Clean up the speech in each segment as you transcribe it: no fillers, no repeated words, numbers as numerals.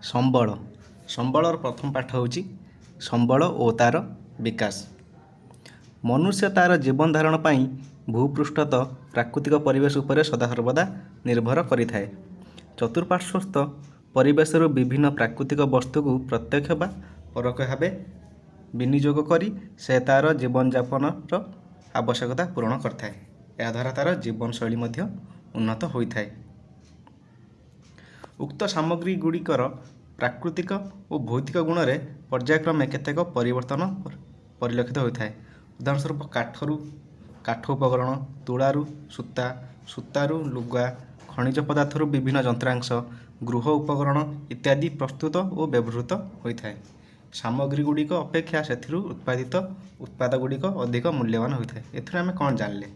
ସମ୍ବଳ ସମ୍ବଳର ପ୍ରଥମ ପାଠ ହେଉଛି ସମ୍ବଳ ଓ ତା'ର ବିକାଶ। ମନୁଷ୍ୟ ତା'ର ଜୀବନ ଧାରଣ ପାଇଁ ଭୂପୃଷ୍ଠସ୍ଥ ପ୍ରାକୃତିକ ପରିବେଶ ଉପରେ ସଦାସର୍ବଦା ନିର୍ଭର କରିଥାଏ। ଚତୁଃପାର୍ଶ୍ୱସ୍ଥ ପରିବେଶରୁ ବିଭିନ୍ନ ପ୍ରାକୃତିକ ବସ୍ତୁକୁ ପ୍ରତ୍ୟକ୍ଷ ବା ପରୋକ୍ଷ ଭାବେ ବିନିଯୋଗ କରି ସେ ତା'ର ଜୀବନଯାପନର ଆବଶ୍ୟକତା ପୂରଣ କରିଥାଏ। ଏହାଦ୍ୱାରା ତା'ର ଜୀବନଶୈଳୀ ମଧ୍ୟ ଉନ୍ନତ ହୋଇଥାଏ। ଉକ୍ତ ସାମଗ୍ରୀଗୁଡ଼ିକର ପ୍ରାକୃତିକ ଓ ଭୌତିକ ଗୁଣରେ ପର୍ଯ୍ୟାୟକ୍ରମେ କେତେକ ପରିବର୍ତ୍ତନ ପରିଲକ୍ଷିତ ହୋଇଥାଏ। ଉଦାହରଣ ସ୍ୱରୂପ କାଠ ଉପକରଣ, ତୁଳାରୁ ସୂତା, ସୂତାରୁ ଲୁଗା, ଖଣିଜ ପଦାର୍ଥରୁ ବିଭିନ୍ନ ଯନ୍ତ୍ରାଂଶ, ଗୃହ ଉପକରଣ ଇତ୍ୟାଦି ପ୍ରସ୍ତୁତ ଓ ବ୍ୟବହୃତ ହୋଇଥାଏ। ସାମଗ୍ରୀଗୁଡ଼ିକ ଅପେକ୍ଷା ସେଥିରୁ ଉତ୍ପାଦିତ ଉତ୍ପାଦଗୁଡ଼ିକ ଅଧିକ ମୂଲ୍ୟବାନ ହୋଇଥାଏ। ଏଥିରୁ ଆମେ କ'ଣ ଜାଣିଲେ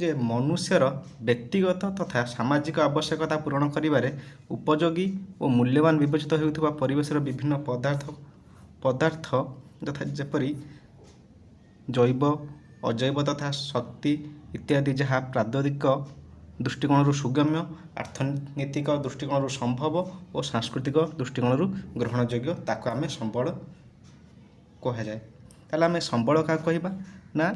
ଯେ ମନୁଷ୍ୟର ବ୍ୟକ୍ତିଗତ ତଥା ସାମାଜିକ ଆବଶ୍ୟକତା ପୂରଣ କରିବାରେ ଉପଯୋଗୀ ଓ ମୂଲ୍ୟବାନ ବିବେଚିତ ହେଉଥିବା ପରିବେଶର ବିଭିନ୍ନ ପଦାର୍ଥ ଯଥା ଯେପରି ଜୈବ, ଅଜୈବ ତଥା ଶକ୍ତି ଇତ୍ୟାଦି ଯାହା ପ୍ରାଦ୍ୟୋଗିକ ଦୃଷ୍ଟିକୋଣରୁ ସୁଗମ୍ୟ, ଅର୍ଥନୈତିକ ଦୃଷ୍ଟିକୋଣରୁ ସମ୍ଭବ ଓ ସାଂସ୍କୃତିକ ଦୃଷ୍ଟିକୋଣରୁ ଗ୍ରହଣଯୋଗ୍ୟ ତାକୁ ଆମେ ସମ୍ବଳ କୁହାଯାଏ। ତାହେଲେ ଆମେ ସମ୍ବଳ କାହାକୁ କହିବା ନା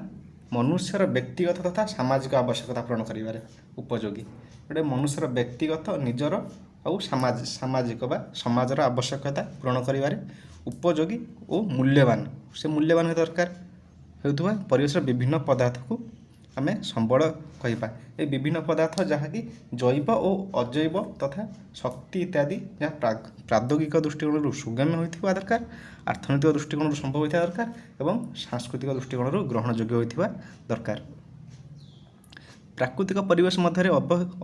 ମନୁଷ୍ୟର ବ୍ୟକ୍ତିଗତ ତଥା ସାମାଜିକ ଆବଶ୍ୟକତା ପୂରଣ କରିବାରେ ଉପଯୋଗୀ। ଗୋଟେ ମନୁଷ୍ୟର ବ୍ୟକ୍ତିଗତ ନିଜର ଆଉ ସାମାଜିକ ବା ସମାଜର ଆବଶ୍ୟକତା ପୂରଣ କରିବାରେ ଉପଯୋଗୀ ଓ ମୂଲ୍ୟବାନ ସେ ମୂଲ୍ୟବାନ ଦରକାର ହେଉଥିବା ପରିବେଶର ବିଭିନ୍ନ ପଦାର୍ଥକୁ ଆମେ ସମ୍ବଳ କହିବା। ଏ ବିଭିନ୍ନ ପଦାର୍ଥ ଯାହାକି ଜୈବ ଓ ଅଜୈବ ତଥା ଶକ୍ତି ଇତ୍ୟାଦି ଯାହା ପ୍ରାଦ୍ୟୋଗିକ ଦୃଷ୍ଟିକୋଣରୁ ସୁଗମ୍ୟ ହୋଇଥିବା ଦରକାର, ଅର୍ଥନୈତିକ ଦୃଷ୍ଟିକୋଣରୁ ସମ୍ଭବ ହୋଇଥିବା ଦରକାର ଏବଂ ସାଂସ୍କୃତିକ ଦୃଷ୍ଟିକୋଣରୁ ଗ୍ରହଣଯୋଗ୍ୟ ହୋଇଥିବା ଦରକାର। ପ୍ରାକୃତିକ ପରିବେଶ ମଧ୍ୟରେ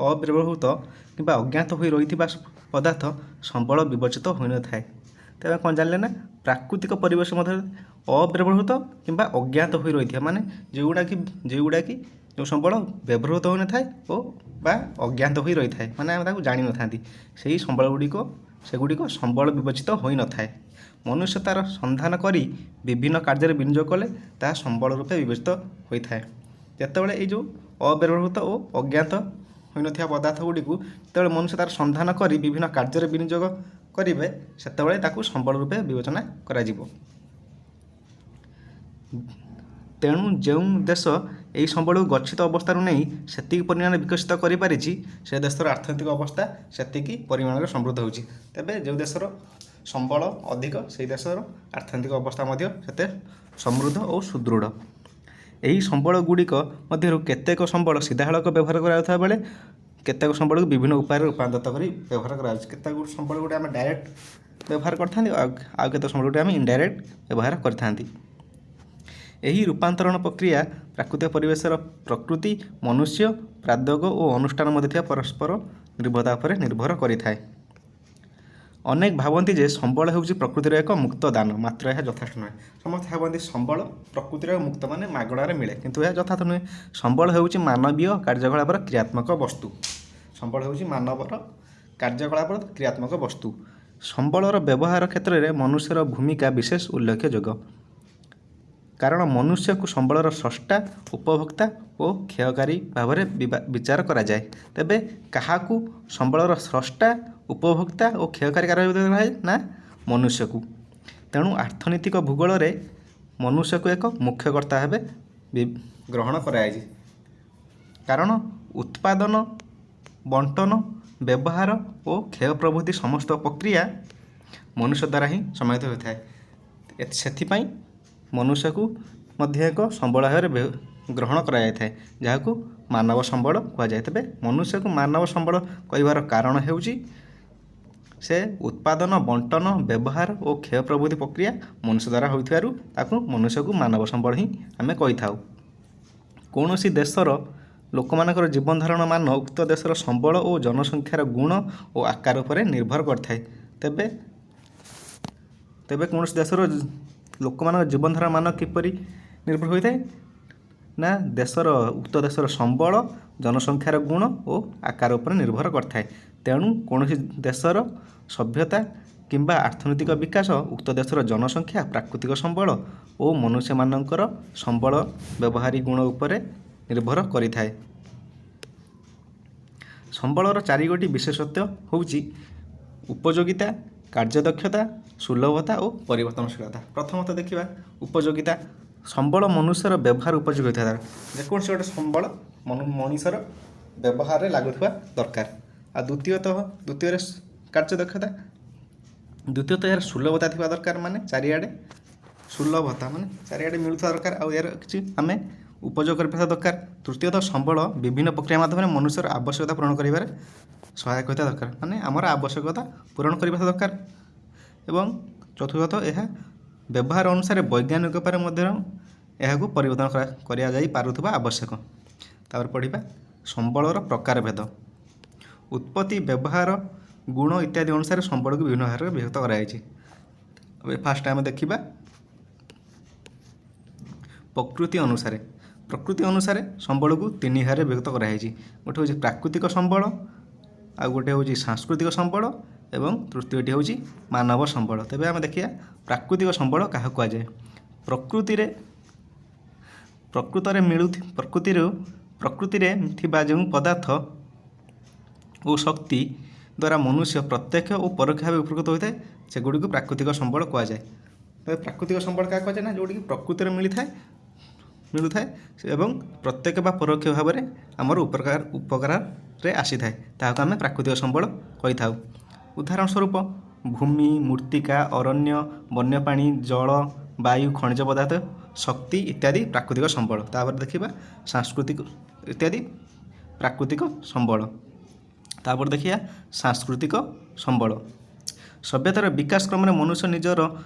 ଅବ୍ୟବହୃତ କିମ୍ବା ଅଜ୍ଞାତ ହୋଇ ରହିଥିବା ପଦାର୍ଥ ସମ୍ବଳ ବିବେଚିତ ହୋଇନଥାଏ। ତେବେ କ'ଣ ଜାଣିଲେ ନା ପ୍ରାକୃତିକ ପରିବେଶ ମଧ୍ୟରେ ଅବ୍ୟବହୃତ କିମ୍ବା ଅଜ୍ଞାତ ହୋଇ ରହିଥିବା ମାନେ ଯେଉଁଗୁଡ଼ାକି ଯେଉଁ ସମ୍ବଳ ବ୍ୟବହୃତ ହୋଇନଥାଏ ଓ ବା ଅଜ୍ଞାତ ହୋଇ ରହିଥାଏ ମାନେ ଆମେ ତାକୁ ଜାଣିନଥାନ୍ତି ସେହି ସେଗୁଡ଼ିକ ସମ୍ବଳ ବିବେଚିତ ହୋଇନଥାଏ। ମନୁଷ୍ୟ ତା'ର ସନ୍ଧାନ କରି ବିଭିନ୍ନ କାର୍ଯ୍ୟରେ ବିନିଯୋଗ କଲେ ତାହା ସମ୍ବଳ ରୂପେ ବିବେଚିତ ହୋଇଥାଏ। ଯେତେବେଳେ ଏଇ ଯେଉଁ ଅବ୍ୟବହୃତ ଓ ଅଜ୍ଞାତ ହୋଇନଥିବା ପଦାର୍ଥ ଗୁଡ଼ିକୁ ଯେତେବେଳେ ମନୁଷ୍ୟ ତା'ର ସନ୍ଧାନ କରି ବିଭିନ୍ନ କାର୍ଯ୍ୟରେ ବିନିଯୋଗ କରିବେ ସେତେବେଳେ ତାକୁ ସମ୍ବଳ ରୂପେ ବିବେଚନା କରାଯିବ। ତେଣୁ ଯେଉଁ ଦେଶ ଏହି ସମ୍ବଳକୁ ଗଚ୍ଛିତ ଅବସ୍ଥାରୁ ନେଇ ସେତିକି ପରିମାଣରେ ବିକଶିତ କରିପାରିଛି ସେ ଦେଶର ଅର୍ଥନୈତିକ ଅବସ୍ଥା ସେତିକି ପରିମାଣରେ ସମୃଦ୍ଧ ହେଉଛି। ତେବେ ଯେଉଁ ଦେଶର ସମ୍ବଳ ଅଧିକ ସେହି ଦେଶର ଅର୍ଥନୈତିକ ଅବସ୍ଥା ମଧ୍ୟ ସେତେ ସମୃଦ୍ଧ ଓ ସୁଦୃଢ଼। ଏହି ସମ୍ବଳ ଗୁଡ଼ିକ ମଧ୍ୟରୁ କେତେକ ସମ୍ବଳ ସିଧାସଳଖ ବ୍ୟବହାର କରାଯାଉଥିବା ବେଳେ କେତେକ ସମ୍ବଳକୁ ବିଭିନ୍ନ ଉପାୟରେ ରୂପାନ୍ତରିତ କରି ବ୍ୟବହାର କରାଯାଉଛି। କେତେକ ସମ୍ବଳ ଗୁଡ଼ିକ ଆମେ ଡାଇରେକ୍ଟ ବ୍ୟବହାର କରିଥାନ୍ତି ଆଉ କେତେକ ସମ୍ବଳ ଗୁଡ଼ିକ ଆମେ ଇନଡାଇରେକ୍ଟ ବ୍ୟବହାର କରିଥାନ୍ତି। ଏହି ରୂପାନ୍ତରଣ ପ୍ରକ୍ରିୟା ପ୍ରାକୃତିକ ପରିବେଶର ପ୍ରକୃତି, ମନୁଷ୍ୟ, ପ୍ରାଦ୍ୟୋଗ ଓ ଅନୁଷ୍ଠାନ ମଧ୍ୟରେ ଥିବା ପରସ୍ପର ନିର୍ଭରତା ଉପରେ ନିର୍ଭର କରିଥାଏ। ଅନେକ ଭାବନ୍ତି ଯେ ସମ୍ବଳ ହେଉଛି ପ୍ରକୃତିର ଏକ ମୁକ୍ତ ଦାନ, ମାତ୍ର ଏହା ଯଥେଷ୍ଟ ନୁହେଁ। ସମସ୍ତେ ଭାବନ୍ତି ସମ୍ବଳ ପ୍ରକୃତିର ମୁକ୍ତ ମାନେ ମାଗଣାରେ ମିଳେ, କିନ୍ତୁ ଏହା ଯଥାର୍ଥ ନୁହେଁ। ସମ୍ବଳ ହେଉଛି ମାନବୀୟ କାର୍ଯ୍ୟକଳାପର କ୍ରିୟାତ୍ମକ ବସ୍ତୁ। ସମ୍ବଳ ହେଉଛି ମାନବର କାର୍ଯ୍ୟକଳାପର କ୍ରିୟାତ୍ମକ ବସ୍ତୁ। ସମ୍ବଳର ବ୍ୟବହାର କ୍ଷେତ୍ରରେ ମନୁଷ୍ୟର ଭୂମିକା ବିଶେଷ ଉଲ୍ଲେଖଯୋଗ୍ୟ। କାରଣ ମନୁଷ୍ୟକୁ ସମ୍ବଳର ସ୍ରଷ୍ଟା, ଉପଭୋକ୍ତା ଓ କ୍ଷୟକାରୀ ଭାବରେ ବିଚାର କରାଯାଏ। ତେବେ କାହାକୁ ସମ୍ବଳର ସ୍ରଷ୍ଟା, ଉପଭୋକ୍ତା ଓ କ୍ଷୟକାରୀ କରାଯାଏ ନା ମନୁଷ୍ୟକୁ। ତେଣୁ ଅର୍ଥନୈତିକ ଭୂଗୋଳରେ ମନୁଷ୍ୟକୁ ଏକ ମୁଖ୍ୟ କର୍ତ୍ତା ଭାବେ ଗ୍ରହଣ କରାଯାଇଛି। କାରଣ ଉତ୍ପାଦନ, ବଣ୍ଟନ, ବ୍ୟବହାର ଓ କ୍ଷୟ ପ୍ରଭୃତି ସମସ୍ତ ପ୍ରକ୍ରିୟା ମନୁଷ୍ୟ ଦ୍ୱାରା ହିଁ ସମାହିତ ହୋଇଥାଏ। ସେଥିପାଇଁ ମନୁଷ୍ୟକୁ ମଧ୍ୟ ଏକ ସମ୍ବଳ ଭାବରେ ଗ୍ରହଣ କରାଯାଇଥାଏ ଯାହାକୁ ମାନବ ସମ୍ବଳ କୁହାଯାଏ। ତେବେ ମନୁଷ୍ୟକୁ ମାନବ ସମ୍ବଳ କହିବାର କାରଣ ହେଉଛି ସେ ଉତ୍ପାଦନ, ବଣ୍ଟନ, ବ୍ୟବହାର ଓ କ୍ଷୟ ପ୍ରଭୃତି ପ୍ରକ୍ରିୟା ମନୁଷ୍ୟ ଦ୍ୱାରା ହୋଇଥିବାରୁ ତାକୁ ମନୁଷ୍ୟକୁ ମାନବ ସମ୍ବଳ ହିଁ ଆମେ କହିଥାଉ। କୌଣସି ଦେଶର ଲୋକମାନଙ୍କର ଜୀବନ ଧାରଣ ମାନ ଉକ୍ତ ଦେଶର ସମ୍ବଳ ଓ ଜନସଂଖ୍ୟାର ଗୁଣ ଓ ଆକାର ଉପରେ ନିର୍ଭର କରିଥାଏ। ତେବେ କୌଣସି ଦେଶର ଲୋକମାନଙ୍କର ଜୀବନଧାରଣ ମାନ କିପରି ନିର୍ଭର ହୋଇଥାଏ ନା ଉକ୍ତ ଦେଶର ସମ୍ବଳ, ଜନସଂଖ୍ୟାର ଗୁଣ ଓ ଆକାର ଉପରେ ନିର୍ଭର କରିଥାଏ। ତେଣୁ କୌଣସି ଦେଶର ସଭ୍ୟତା କିମ୍ବା ଅର୍ଥନୈତିକ ବିକାଶ ଉକ୍ତ ଦେଶର ଜନସଂଖ୍ୟା, ପ୍ରାକୃତିକ ସମ୍ବଳ ଓ ମନୁଷ୍ୟମାନଙ୍କର ସମ୍ବଳ ବ୍ୟବହାରୀ ଗୁଣ ଉପରେ ନିର୍ଭର କରିଥାଏ। ସମ୍ବଳର ଚାରିଗୋଟି ବିଶେଷତ୍ୱ ହେଉଛି ଉପଯୋଗିତା, କାର୍ଯ୍ୟଦକ୍ଷତା, ସୁଲଭତା ଓ ପରିବର୍ତ୍ତନଶୀଳତା। ପ୍ରଥମତଃ ଦେଖିବା ଉପଯୋଗିତା। ସମ୍ବଳ ମନୁଷ୍ୟର ବ୍ୟବହାର ଉପଯୋଗୀ ହୋଇଥିବା ଦରକାର। ଯେକୌଣସି ଗୋଟେ ସମ୍ବଳ ମଣିଷର ବ୍ୟବହାରରେ ଲାଗୁଥିବା ଦରକାର। ଆଉ ଦ୍ୱିତୀୟରେ କାର୍ଯ୍ୟଦକ୍ଷତା। ଦ୍ୱିତୀୟତଃ ଏହାର ସୁଲଭତା ଥିବା ଦରକାର, ମାନେ ଚାରିଆଡ଼େ ସୁଲଭତା ମାନେ ଚାରିଆଡ଼େ ମିଳୁଥିବା ଦରକାର, ଆଉ ଏହାର କିଛି ଆମେ ଉପଯୋଗ କରିପାରିବା ଦରକାର। ତୃତୀୟତଃ ସମ୍ବଳ ବିଭିନ୍ନ ପ୍ରକ୍ରିୟା ମାଧ୍ୟମରେ ମନୁଷ୍ୟର ଆବଶ୍ୟକତା ପୂରଣ କରିବାରେ ସହାୟକ ହୋଇଥିବା ଦରକାର, ମାନେ ଆମର ଆବଶ୍ୟକତା ପୂରଣ କରିବା ଦରକାର। ଏବଂ ଚତୁର୍ଥତଃ ଏହା ବ୍ୟବହାର ଅନୁସାରେ ବୈଜ୍ଞାନିକ ଉପାୟରେ ମଧ୍ୟ ଏହାକୁ ପରିବର୍ତ୍ତନ କରାଯାଇ ପାରୁଥିବା ଆବଶ୍ୟକ। ତାପରେ ପଢ଼ିବା ସମ୍ବଳର ପ୍ରକାରଭେଦ। ଉତ୍ପତ୍ତି, ବ୍ୟବହାର, ଗୁଣ ଇତ୍ୟାଦି ଅନୁସାରେ ସମ୍ବଳକୁ ବିଭିନ୍ନ ଭାଗରେ ବିଭକ୍ତ କରାଯାଇଛି। ଏବେ ଫାର୍ଷ୍ଟ ଆମେ ଦେଖିବା ପ୍ରକୃତି ଅନୁସାରେ। ପ୍ରକୃତି ଅନୁସାରେ ସମ୍ବଳକୁ ତିନି ଭାଗରେ ବିଭକ୍ତ କରାଯାଇଛି। ଗୋଟେ ହେଉଛି ପ୍ରାକୃତିକ ସମ୍ବଳ, ଆଉ ଗୋଟେ ହେଉଛି ସାଂସ୍କୃତିକ ସମ୍ବଳ ଏବଂ ତୃତୀୟଟି ହେଉଛି ମାନବ ସମ୍ବଳ। ତେବେ ଆମେ ଦେଖିବା ପ୍ରାକୃତିକ ସମ୍ବଳ କାହାକୁ କୁହାଯାଏ। ପ୍ରକୃତିରେ ଥିବା ଯେଉଁ ପଦାର୍ଥ ଓ ଶକ୍ତି ଦ୍ୱାରା ମନୁଷ୍ୟ ପ୍ରତ୍ୟକ୍ଷ ଓ ପରୋକ୍ଷ ଭାବେ ଉପକୃତ ହୋଇଥାଏ ସେଗୁଡ଼ିକୁ ପ୍ରାକୃତିକ ସମ୍ବଳ କୁହାଯାଏ। ତେବେ ପ୍ରାକୃତିକ ସମ୍ବଳ କାହାକୁ କୁହାଯାଏ ନା ଯେଉଁଠିକି ପ୍ରକୃତିରେ ମିଳିଥାଏ ଏବଂ ପ୍ରତ୍ୟକ୍ଷ ବା ପରୋକ୍ଷ ଭାବରେ ଆମର ଉପକାରରେ ଆସିଥାଏ, ତାହାକୁ ଆମେ ପ୍ରାକୃତିକ ସମ୍ବଳ କହିଥାଉ। ଉଦାହରଣ ସ୍ୱରୂପ ଭୂମି, ମୃତ୍ତିକା, ଅରଣ୍ୟ, ବନ୍ୟପ୍ରାଣୀ, ଜଳ, ବାୟୁ, ଖଣିଜ ପଦାର୍ଥ, ଶକ୍ତି ଇତ୍ୟାଦି ପ୍ରାକୃତିକ ସମ୍ବଳ। ତାପରେ ଦେଖିବା ପ୍ରାକୃତିକ ସମ୍ବଳ। ତାପରେ ଦେଖିବା ସାଂସ୍କୃତିକ ସମ୍ବଳ। ସଭ୍ୟତାର ବିକାଶ କ୍ରମରେ ମନୁଷ୍ୟ ନିଜର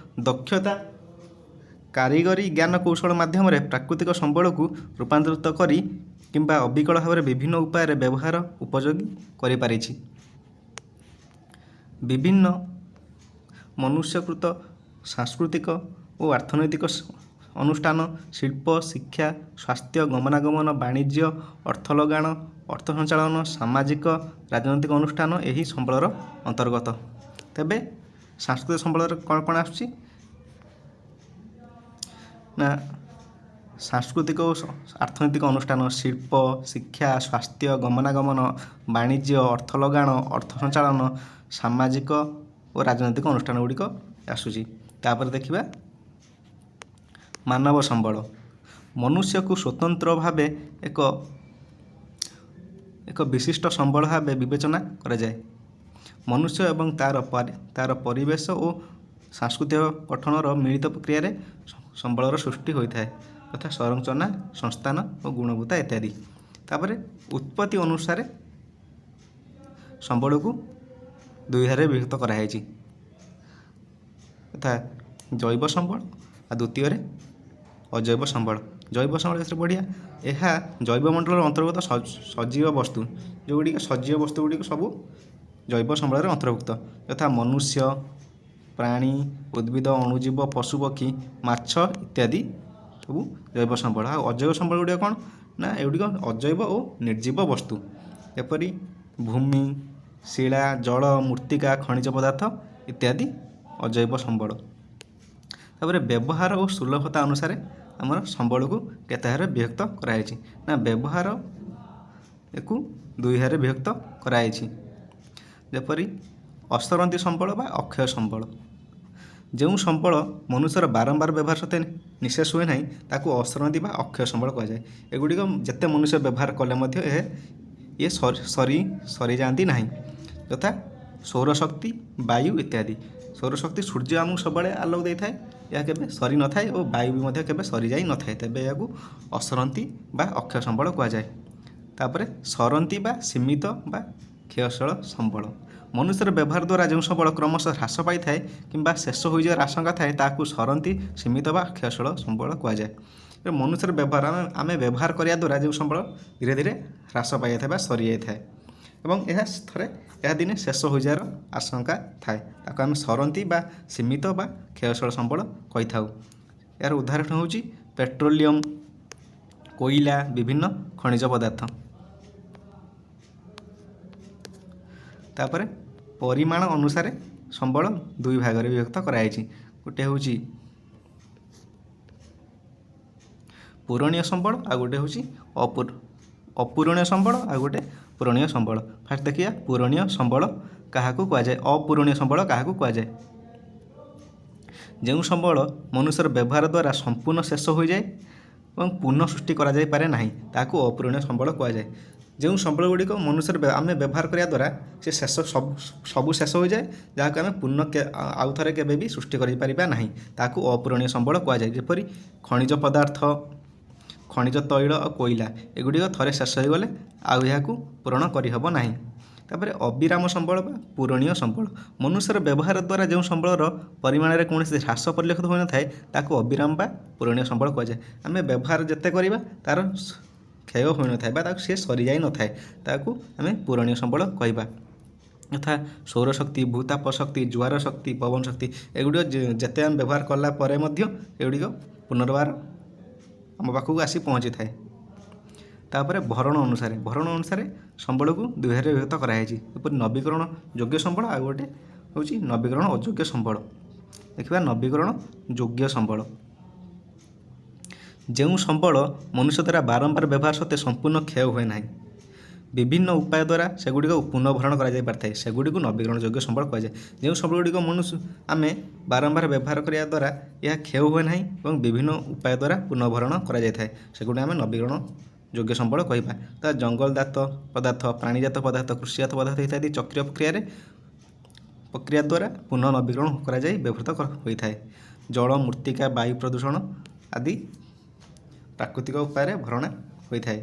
ଦକ୍ଷତା, କାରିଗରୀ ଜ୍ଞାନ କୌଶଳ ମାଧ୍ୟମରେ ପ୍ରାକୃତିକ ସମ୍ବଳକୁ ରୂପାନ୍ତରିତ କରି କିମ୍ବା ଅବିକଳ ଭାବରେ ବିଭିନ୍ନ ଉପାୟରେ ବ୍ୟବହାର ଉପଯୋଗୀ କରିପାରିଛି। ବିଭିନ୍ନ ମନୁଷ୍ୟକୃତ ସାଂସ୍କୃତିକ ଓ ଅର୍ଥନୈତିକ ଅନୁଷ୍ଠାନ, ଶିଳ୍ପ, ଶିକ୍ଷା, ସ୍ୱାସ୍ଥ୍ୟ, ଗମନାଗମନ, ବାଣିଜ୍ୟ, ଅର୍ଥ ଲଗାଣ, ଅର୍ଥ ସଞ୍ଚାଳନ, ସାମାଜିକ ରାଜନୈତିକ ଅନୁଷ୍ଠାନ ଏହି ସମ୍ବଳର ଅନ୍ତର୍ଗତ। ତେବେ ସାଂସ୍କୃତିକ ସମ୍ବଳରେ କ'ଣ କ'ଣ ଆସୁଛି ନା ସାଂସ୍କୃତିକ ଓ ଅର୍ଥନୈତିକ ଅନୁଷ୍ଠାନ, ଶିଳ୍ପ, ଶିକ୍ଷା, ସ୍ୱାସ୍ଥ୍ୟ, ଗମନାଗମନ, ବାଣିଜ୍ୟ, ଅର୍ଥ ଲଗାଣ, ଅର୍ଥ ସଞ୍ଚାଳନ, ସାମାଜିକ ଓ ରାଜନୈତିକ ଅନୁଷ୍ଠାନ ଗୁଡ଼ିକ ଆସୁଛି। ତାପରେ ଦେଖିବା ମାନବ ସମ୍ବଳ। ମନୁଷ୍ୟକୁ ସ୍ୱତନ୍ତ୍ର ଭାବେ ଏକ ବିଶିଷ୍ଟ ସମ୍ବଳ ଭାବେ ବିବେଚନା କରାଯାଏ। ମନୁଷ୍ୟ ଏବଂ ତା'ର ପରିବେଶ ଓ ସାଂସ୍କୃତିକ ଗଠନର ମିଳିତ ପ୍ରକ୍ରିୟାରେ ସମ୍ବଳର ସୃଷ୍ଟି ହୋଇଥାଏ, ତଥା ସଂରଚନା, ସଂସ୍ଥାନ ଓ ଗୁଣବତ୍ତା ଇତ୍ୟାଦି। ତାପରେ ଉତ୍ପତ୍ତି ଅନୁସାରେ ସମ୍ବଳକୁ ଦୁଇ ଭାଗରେ ବିଭକ୍ତ କରାଯାଇଛି, ତଥା ଜୈବ ସମ୍ବଳ ଆଉ ଦ୍ୱିତୀୟରେ ଅଜୈବ ସମ୍ବଳ। ଜୈବ ସମ୍ବଳ ବିଷୟରେ ପଢ଼ିବା। ଏହା ଜୈବମଣ୍ଡଳର ଅନ୍ତର୍ଗତ ସଜୀବ ବସ୍ତୁ, ଯେଉଁଗୁଡ଼ିକ ସଜୀବ ବସ୍ତୁ ଗୁଡ଼ିକ ସବୁ ଜୈବ ସମ୍ବଳରେ ଅନ୍ତର୍ଭୁକ୍ତ, ଯଥା ମନୁଷ୍ୟ, ପ୍ରାଣୀ, ଉଦ୍ଭିଦ, ଅଣୁଜୀବ, ପଶୁପକ୍ଷୀ, ମାଛ ଇତ୍ୟାଦି ସବୁ ଜୈବ ସମ୍ବଳ। ଆଉ ଅଜୈବ ସମ୍ବଳ ଗୁଡ଼ିକ କ'ଣ ନା ଏଗୁଡ଼ିକ ଅଜୈବ ଓ ନିର୍ଜୀବ ବସ୍ତୁ, ଏପରି ଭୂମି, ଶିଳା, ଜଳ, ମୃତ୍ତିକା, ଖଣିଜ ପଦାର୍ଥ ଇତ୍ୟାଦି ଅଜୈବ ସମ୍ବଳ। ତାପରେ ବ୍ୟବହାର ଓ ସୁଲଭତା ଅନୁସାରେ ଆମର ସମ୍ବଳକୁ କେତେ ଭାଗରେ ବିଭକ୍ତ କରାଯାଇଛି ନା ବ୍ୟବହାରକୁ ଦୁଇ ଭାଗରେ ବିଭକ୍ତ କରାଯାଇଛି। ଯେପରି ଅସରନ୍ତି ସମ୍ବଳ ବା ଅକ୍ଷୟ ସମ୍ବଳ। ଯେଉଁ ସମ୍ବଳ ମନୁଷ୍ୟର ବାରମ୍ବାର ବ୍ୟବହାର ସତ୍ତ୍ୱେ ନିଃଶେଷ ହୁଏ ନାହିଁ ତାକୁ ଅସରନ୍ତି ବା ଅକ୍ଷୟ ସମ୍ବଳ କୁହାଯାଏ। ଏଗୁଡ଼ିକ ଯେତେ ମନୁଷ୍ୟ ବ୍ୟବହାର କଲେ ମଧ୍ୟ ଇଏ ସରିଯାଆନ୍ତି ନାହିଁ, ଯଥା ସୌରଶକ୍ତି, ବାୟୁ ଇତ୍ୟାଦି। ସୌରଶକ୍ତି ସୂର୍ଯ୍ୟ ଆମକୁ ସବୁବେଳେ ଆଲୋକ ଦେଇଥାଏ, ଏହା କେବେ ସରିନଥାଏ ଓ ବାୟୁ ବି ମଧ୍ୟ କେବେ ସରିଯାଇ ନଥାଏ, ତେବେ ଏହାକୁ ଅସରନ୍ତି ବା ଅକ୍ଷୟ ସମ୍ବଳ କୁହାଯାଏ। ତାପରେ ସରନ୍ତି ବା ସୀମିତ ବା କ୍ଷୟଶୀଳ ସମ୍ବଳ। ମନୁଷ୍ୟର ବ୍ୟବହାର ଦ୍ୱାରା ଯେଉଁ ସମ୍ବଳ କ୍ରମଶଃ ହ୍ରାସ ପାଇଥାଏ କିମ୍ବା ଶେଷ ହୋଇଯିବାର ଆଶଙ୍କା ଥାଏ ତାହାକୁ ସରନ୍ତି, ସୀମିତ ବା କ୍ଷୟଶୀଳ ସମ୍ବଳ କୁହାଯାଏ। ମନୁଷ୍ୟର ବ୍ୟବହାର ଆମେ ବ୍ୟବହାର କରିବା ଦ୍ୱାରା ଯେଉଁ ସମ୍ବଳ ଧୀରେ ଧୀରେ ହ୍ରାସ ପାଇଯାଇଥାଏ ବା ସରିଯାଇଥାଏ ଏବଂ ଏହା ଦିନେ ଶେଷ ହୋଇଯିବାର ଆଶଙ୍କା ଥାଏ, ତାକୁ ଆମେ ସରନ୍ତି ବା ସୀମିତ ବା କ୍ଷୟଶୀଳ ସମ୍ବଳ କହିଥାଉ। ଏହାର ଉଦାହରଣ ହେଉଛି ପେଟ୍ରୋଲିୟମ, କୋଇଲା, ବିଭିନ୍ନ ଖଣିଜ ପଦାର୍ଥ। ତାପରେ ପରିମାଣ ଅନୁସାରେ ସମ୍ବଳ ଦୁଇ ଭାଗରେ ବିଭକ୍ତ କରାଯାଇଛି। ଗୋଟିଏ ହେଉଛି ପୂରଣୀୟ ସମ୍ବଳ ଆଉ ଗୋଟେ ହେଉଛି ଅପୂରଣୀୟ ସମ୍ବଳ ଆଉ ଗୋଟେ ପୂରଣୀୟ ସମ୍ବଳ। ଫାର୍ଷ୍ଟ ଦେଖିବା ପୂରଣୀୟ ସମ୍ବଳ କାହାକୁ କୁହାଯାଏ, ଅପୂରଣୀୟ ସମ୍ବଳ କାହାକୁ କୁହାଯାଏ। ଯେଉଁ ସମ୍ବଳ ମନୁଷ୍ୟର ବ୍ୟବହାର ଦ୍ୱାରା ସମ୍ପୂର୍ଣ୍ଣ ଶେଷ ହୋଇଯାଏ ଏବଂ ପୁନଃ ସୃଷ୍ଟି କରାଯାଇପାରେ ନାହିଁ ତାହାକୁ ଅପୂରଣୀୟ ସମ୍ବଳ କୁହାଯାଏ। ଯେଉଁ ସମ୍ବଳ ଗୁଡ଼ିକ ମନୁଷ୍ୟର ଆମେ ବ୍ୟବହାର କରିବା ଦ୍ୱାରା ସେ ଶେଷ ସବୁ ଶେଷ ହୋଇଯାଏ, ଯାହାକୁ ଆମେ ଆଉ ଥରେ କେବେ ବି ସୃଷ୍ଟି କରିପାରିବା ନାହିଁ, ତାହାକୁ ଅପୂରଣୀୟ ସମ୍ବଳ କୁହାଯାଏ। ଯେପରି ଖଣିଜ ପଦାର୍ଥ, ଖଣିଜ ତୈଳ ଆଉ କୋଇଲା ଏଗୁଡ଼ିକ ଥରେ ଶେଷ ହୋଇଗଲେ ଆଉ ଏହାକୁ ପୂରଣ କରିହେବ ନାହିଁ। ତାପରେ ଅବିରାମ ସମ୍ବଳ ବା ପୂରଣୀୟ ସମ୍ବଳ, ମନୁଷ୍ୟର ବ୍ୟବହାର ଦ୍ୱାରା ଯେଉଁ ସମ୍ବଳର ପରିମାଣରେ କୌଣସି ହ୍ରାସ ପରିଲକ୍ଷିତ ହୋଇନଥାଏ ତାକୁ ଅବିରାମ ବା ପୂରଣୀୟ ସମ୍ବଳ କୁହାଯାଏ। ଆମେ ବ୍ୟବହାର ଯେତେ କରିବା ତାର କ୍ଷୟ ହୋଇନଥାଏ ବା ତାକୁ ସିଏ ସରିଯାଇନଥାଏ, ତାକୁ ଆମେ ପୂରଣୀୟ ସମ୍ବଳ କହିବା। ଯଥା ସୌରଶକ୍ତି, ଭୂତାପ ଶକ୍ତି, ଜୁଆର ଶକ୍ତି, ପବନ ଶକ୍ତି ଏଗୁଡ଼ିକ ଯେତେ ଆମେ ବ୍ୟବହାର କଲା ପରେ ମଧ୍ୟ ଏଗୁଡ଼ିକ ପୁନର୍ବାର ଆମ ପାଖକୁ ଆସି ପହଞ୍ଚିଥାଏ। ତାପରେ ଭରଣ ଅନୁସାରେ ସମ୍ବଳକୁ ଦୁଇ ଭାଗରେ ବିଭକ୍ତ କରାଯାଇଛି। ଏପରି ନବୀକରଣ ଯୋଗ୍ୟ ସମ୍ବଳ ଆଉ ଗୋଟେ ହେଉଛି ନବୀକରଣ ଅଯୋଗ୍ୟ ସମ୍ବଳ। ଦେଖିବା ନବୀକରଣ ଯୋଗ୍ୟ ସମ୍ବଳ। ଯେଉଁ ସମ୍ବଳ ମନୁଷ୍ୟ ଦ୍ୱାରା ବାରମ୍ବାର ବ୍ୟବହାର ସତ୍ତ୍ୱେ ସମ୍ପୂର୍ଣ୍ଣ କ୍ଷୟ ହୁଏ ନାହିଁ, ବିଭିନ୍ନ ଉପାୟ ଦ୍ୱାରା ସେଗୁଡ଼ିକ ପୁନଃଭରଣ କରାଯାଇପାରିଥାଏ, ସେଗୁଡ଼ିକୁ ନବୀକରଣ ଯୋଗ୍ୟ ସମ୍ବଳ କୁହାଯାଏ। ଯେଉଁ ସମ୍ବଳ ଗୁଡ଼ିକ ଆମେ ବାରମ୍ବାର ବ୍ୟବହାର କରିବା ଦ୍ୱାରା ଏହା କ୍ଷୟ ହୁଏ ନାହିଁ ଏବଂ ବିଭିନ୍ନ ଉପାୟ ଦ୍ୱାରା ପୁନଃଭରଣ କରାଯାଇଥାଏ, ସେଗୁଡ଼ିକୁ ଆମେ ନବୀକରଣ ଯୋଗ୍ୟ ସମ୍ବଳ କହିବା। ତା ଜଙ୍ଗଲଜାତ ପଦାର୍ଥ, ପ୍ରାଣୀଜାତ ପଦାର୍ଥ, କୃଷିଜାତ ପଦାର୍ଥ ଇତ୍ୟାଦି ଚକ୍ରୀୟ ପ୍ରକ୍ରିୟା ଦ୍ୱାରା ପୁନଃ ନବୀକରଣ କରାଯାଇ ବ୍ୟବହୃତ ହୋଇଥାଏ। ଜଳ, ମୃତ୍ତିକା, ବାୟୁ ପ୍ରଦୂଷଣ ଆଦି ପ୍ରାକୃତିକ ଉପାୟରେ ଭରଣା ହୋଇଥାଏ।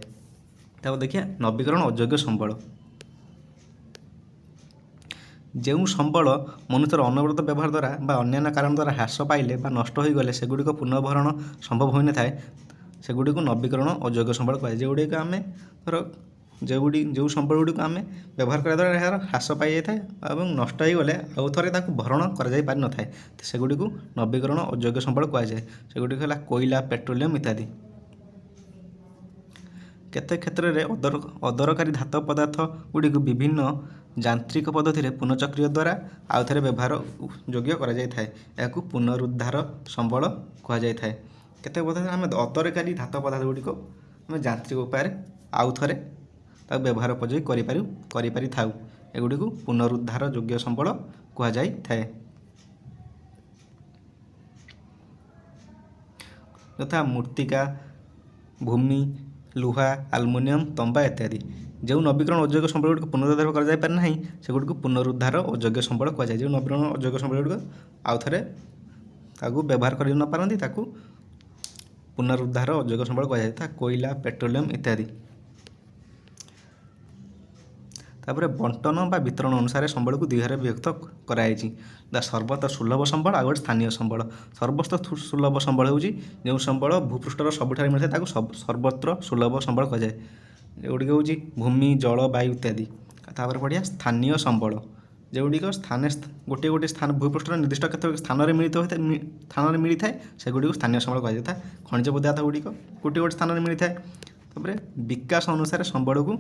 ତାପରେ ଦେଖିବା ନବୀକରଣ ଅଯୋଗ୍ୟ ସମ୍ବଳ। ଯେଉଁ ସମ୍ବଳ ମନୁଷ୍ୟର ଅନବରତ ବ୍ୟବହାର ଦ୍ୱାରା ବା ଅନ୍ୟାନ୍ୟ କାରଣ ଦ୍ୱାରା ହ୍ରାସ ପାଇଲେ ବା ନଷ୍ଟ ହୋଇଗଲେ ସେଗୁଡ଼ିକ ପୁନଃଭରଣ ସମ୍ଭବ ହୋଇନଥାଏ, ସେଗୁଡ଼ିକୁ ନବୀକରଣ ଅଯୋଗ୍ୟ ସମ୍ବଳ କୁହାଯାଏ। ଯେଉଁଗୁଡ଼ିକ ଆମେ ଯେଉଁ ସମ୍ବଳ ଗୁଡ଼ିକୁ ଆମେ ବ୍ୟବହାର କରିବା ଦ୍ୱାରା ଏହାର ହ୍ରାସ ପାଇଯାଇଥାଏ ଏବଂ ନଷ୍ଟ ହୋଇଗଲେ ଆଉ ଥରେ ତାକୁ ଭରଣ କରାଯାଇ ପାରିନଥାଏ, ସେଗୁଡ଼ିକୁ ନବୀକରଣ ଅଯୋଗ୍ୟ ସମ୍ବଳ କୁହାଯାଏ। ସେଗୁଡ଼ିକ ହେଲା କୋଇଲା, ପେଟ୍ରୋଲିୟମ୍ ଇତ୍ୟାଦି। କେତେ କ୍ଷେତ୍ରରେ ଅଦରକାରୀ ଧାତବ ପଦାର୍ଥ ଗୁଡ଼ିକୁ ବିଭିନ୍ନ ଯାନ୍ତ୍ରିକ ପଦ୍ଧତିରେ ପୁନଃଚକ୍ରୀୟ ଦ୍ୱାରା ଆଉ ଥରେ ବ୍ୟବହାର ଯୋଗ୍ୟ କରାଯାଇଥାଏ, ଏହାକୁ ପୁନରୁଦ୍ଧାର ସମ୍ବଳ କୁହାଯାଇଥାଏ। କେତେ ପଦାର୍ଥ ଆମେ ଅଦରକାରୀ ଧାତବ ପଦାର୍ଥ ଗୁଡ଼ିକ ଆମେ ଯାନ୍ତ୍ରିକ ଉପାୟରେ ଆଉ ଥରେ ତାକୁ ବ୍ୟବହାର ଉପଯୋଗୀ କରିପାରିଥାଉ, ଏଗୁଡ଼ିକୁ ପୁନରୁଦ୍ଧାର ଯୋଗ୍ୟ ସମ୍ବଳ କୁହାଯାଇଥାଏ। ଯଥା ମୃତ୍ତିକା, ଭୂମି, ଲୁହା, ଆଲୁମିନିୟମ୍, ତମ୍ବା ଇତ୍ୟାଦି। ଯେଉଁ ନବୀକରଣ ଅଯୋଗ୍ୟ ସମ୍ବଳ ଗୁଡ଼ିକୁ ପୁନରୁଦ୍ଧାର କରାଯାଇପାରେ ନାହିଁ ସେଗୁଡ଼ିକୁ ପୁନରୁଦ୍ଧାର ଅଯୋଗ୍ୟ ସମ୍ବଳ କୁହାଯାଏ। ଯେଉଁ ନବୀକରଣ ଅଯୋଗ୍ୟ ସମ୍ବଳ ଗୁଡ଼ିକ ଆଉ ଥରେ ତାକୁ ବ୍ୟବହାର କରି ନପାରନ୍ତି ତାକୁ ପୁନରୁଦ୍ଧାର ଅଯୋଗ୍ୟ ସମ୍ବଳ କୁହାଯାଏ, ଯଥା କୋଇଲା, ପେଟ୍ରୋଲିୟମ୍ ଇତ୍ୟାଦି। ତାପରେ ବଣ୍ଟନ ବା ବିତରଣ ଅନୁସାରେ ସମ୍ବଳକୁ ଦୁଇ ଭାଗରେ ବିଭକ୍ତ କରାଯାଇଛି। ସର୍ବତ୍ର ସୁଲଭ ସମ୍ବଳ ଆଉ ଗୋଟେ ସ୍ଥାନୀୟ ସମ୍ବଳ। ସର୍ବତ୍ର ସୁଲଭ ସମ୍ବଳ ହେଉଛି ଯେଉଁ ସମ୍ବଳ ଭୂପୃଷ୍ଠର ସବୁଠାରେ ମିଳିଥାଏ ତାକୁ ସର୍ବତ୍ର ସୁଲଭ ସମ୍ବଳ କୁହାଯାଏ। ଏଗୁଡ଼ିକ ହେଉଛି ଭୂମି, ଜଳ, ବାୟୁ ଇତ୍ୟାଦି। ତାପରେ ପଢ଼ିବା ସ୍ଥାନୀୟ ସମ୍ବଳ, ଯେଉଁଗୁଡ଼ିକ ଗୋଟିଏ ସ୍ଥାନ ଭୂପୃଷ୍ଠର ନିର୍ଦ୍ଦିଷ୍ଟ କେତେକ ସ୍ଥାନରେ ମିଳିଥାଏ ସେଗୁଡ଼ିକୁ ସ୍ଥାନୀୟ ସମ୍ବଳ କୁହାଯାଏ। ଯଥା ଖଣିଜ ପଦାର୍ଥ ଗୁଡ଼ିକ ଗୋଟିଏ ସ୍ଥାନରେ ମିଳିଥାଏ। ତାପରେ ବିକାଶ ଅନୁସାରେ ସମ୍ବଳକୁ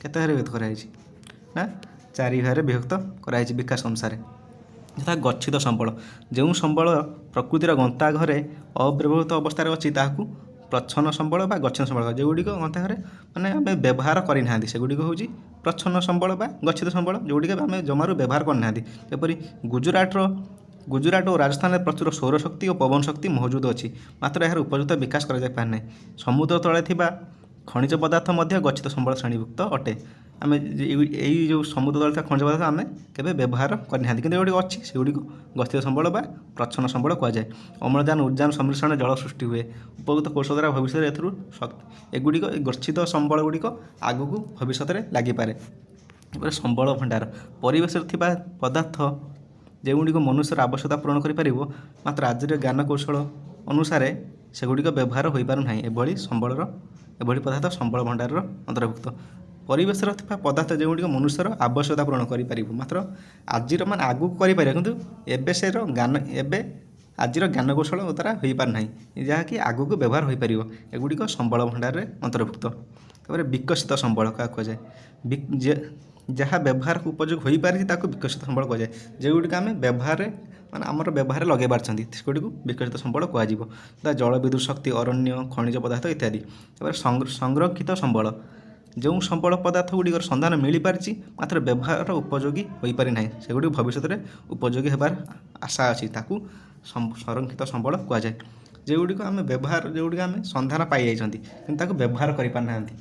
କେତେ ଭାଗରେ ବିଭକ୍ତ କରାଯାଇଛି ନା 4 ଭାଗରେ ବିଭକ୍ତ କରାଯାଇଛି ବିକାଶ ଅନୁସାରେ। ଯଥା ଗଚ୍ଛିତ ସମ୍ବଳ, ଯେଉଁ ସମ୍ବଳ ପ୍ରକୃତିର ଗନ୍ତାଘରେ ଅବ୍ୟବହୃତ ଅବସ୍ଥାରେ ଅଛି ତାହାକୁ ପ୍ରଚ୍ଛନ୍ନ ସମ୍ବଳ ବା ଗଚ୍ଛିତ ସମ୍ବଳ। ଯେଉଁଗୁଡ଼ିକ ଗନ୍ତାଘରେ ଆମେ ବ୍ୟବହାର କରିନାହାନ୍ତି ସେଗୁଡ଼ିକ ହେଉଛି ପ୍ରଚ୍ଛନ୍ନ ସମ୍ବଳ ବା ଗଚ୍ଛିତ ସମ୍ବଳ, ଯେଉଁଗୁଡ଼ିକ ଆମେ ଜମାରୁ ବ୍ୟବହାର କରିନାହାନ୍ତି। ଯେପରି ଗୁଜୁରାଟ ଓ ରାଜସ୍ଥାନରେ ପ୍ରଚୁର ସୌରଶକ୍ତି ଓ ପବନ ଶକ୍ତି ମହଜୁଦ ଅଛି, ମାତ୍ର ଏହାର ଉପଯୁକ୍ତ ବିକାଶ କରାଯାଇପାରେ ନାହିଁ। ସମୁଦ୍ର ତଳେ ଥିବା ଖଣିଜ ପଦାର୍ଥ ମଧ୍ୟ ଗଚ୍ଛିତ ସମ୍ବଳ ଶ୍ରେଣୀଭୁକ୍ତ ଅଟେ। ଆମେ ଏଇ ଯେଉଁ ସମୁଦ୍ର ତଳେ ଥିବା ଖଣିଜ ପଦାର୍ଥ ଆମେ କେବେ ବ୍ୟବହାର କରିନାହାନ୍ତି, କିନ୍ତୁ ଏଗୁଡ଼ିକ ଅଛି, ସେଗୁଡ଼ିକୁ ଗଚ୍ଛିତ ସମ୍ବଳ ବା ପ୍ରଚ୍ଛନ୍ନ ସମ୍ବଳ କୁହାଯାଏ। ଅମ୍ଳଜାନ ଉଦ୍ଯାନ ସମ୍ମିଶ୍ରଣରେ ଜଳ ସୃଷ୍ଟି ହୁଏ। ଉପଯୁକ୍ତ କୌଶଳ ଦ୍ୱାରା ଭବିଷ୍ୟତରେ ଏଥିରୁ ଏଗୁଡ଼ିକ ଗଚ୍ଛିତ ସମ୍ବଳ ଗୁଡ଼ିକ ଆଗକୁ ଭବିଷ୍ୟତରେ ଲାଗିପାରେ। ତାପରେ ସମ୍ବଳ ଭଣ୍ଡାର, ପରିବେଶରେ ଥିବା ପଦାର୍ଥ ଯେଉଁଗୁଡ଼ିକ ମନୁଷ୍ୟର ଆବଶ୍ୟକତା ପୂରଣ କରିପାରିବ ମାତ୍ର ଆଜିର ଜ୍ଞାନ କୌଶଳ ଅନୁସାରେ ସେଗୁଡ଼ିକ ବ୍ୟବହାର ହୋଇପାରୁନାହିଁ, ଏଭଳି ପଦାର୍ଥ ସମ୍ବଳ ଭଣ୍ଡାରର ଅନ୍ତର୍ଭୁକ୍ତ। ପରିବେଶରେ ଥିବା ପଦାର୍ଥ ଯେଉଁଗୁଡ଼ିକ ମନୁଷ୍ୟର ଆବଶ୍ୟକତା ପୂରଣ କରିପାରିବ ମାତ୍ର ଆଗକୁ କରିପାରିବ, କିନ୍ତୁ ଆଜିର ଜ୍ଞାନ କୌଶଳ ଦ୍ୱାରା ହୋଇପାରୁନାହିଁ, ଯାହାକି ଆଗକୁ ବ୍ୟବହାର ହୋଇପାରିବ, ଏଗୁଡ଼ିକ ସମ୍ବଳ ଭଣ୍ଡାରରେ ଅନ୍ତର୍ଭୁକ୍ତ। ତାପରେ ବିକଶିତ ସମ୍ବଳ କାହାକୁ କୁହାଯାଏ? ଯାହା ବ୍ୟବହାରକୁ ଉପଯୋଗ ହୋଇପାରିଛି ତାକୁ ବିକଶିତ ସମ୍ବଳ କୁହାଯାଏ। ଯେଉଁଗୁଡ଼ିକ ଆମେ ବ୍ୟବହାରରେ ମାନେ ଆମର ବ୍ୟବହାରରେ ଲଗାଇ ପାରୁଛନ୍ତି ସେଗୁଡ଼ିକୁ ବିକଶିତ ସମ୍ବଳ କୁହାଯିବ। ଯଥା ଜଳ ବିଦ୍ୟୁତ ଶକ୍ତି, ଅରଣ୍ୟ, ଖଣିଜ ପଦାର୍ଥ ଇତ୍ୟାଦି। ତାପରେ ସଂରକ୍ଷିତ ସମ୍ବଳ, ଯେଉଁ ସମ୍ବଳ ପଦାର୍ଥ ଗୁଡ଼ିକର ସନ୍ଧାନ ମିଳିପାରିଛି ମାତ୍ର ବ୍ୟବହାର ଉପଯୋଗୀ ହୋଇପାରି ନାହିଁ, ସେଗୁଡ଼ିକୁ ଭବିଷ୍ୟତରେ ଉପଯୋଗୀ ହେବାର ଆଶା ଅଛି, ତାକୁ ସଂରକ୍ଷିତ ସମ୍ବଳ କୁହାଯାଏ। ଯେଉଁଗୁଡ଼ିକ ଆମେ ସନ୍ଧାନ ପାଇଯାଇଛନ୍ତି କିନ୍ତୁ ତାକୁ ବ୍ୟବହାର କରିପାରିନାହାନ୍ତି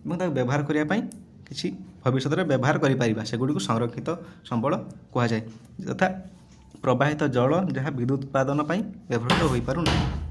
ଏବଂ ତାକୁ ବ୍ୟବହାର କରିବା ପାଇଁ କିଛି ଭବିଷ୍ୟତରେ ବ୍ୟବହାର କରିପାରିବା, ସେଗୁଡ଼ିକୁ ସଂରକ୍ଷିତ ସମ୍ବଳ କୁହାଯାଏ। ଯଥା ପ୍ରବାହିତ ଜଳ ଯାହା ବିଦ୍ୟୁତ୍ ଉତ୍ପାଦନ ପାଇଁ ବ୍ୟବହୃତ ହୋଇପାରୁନାହିଁ।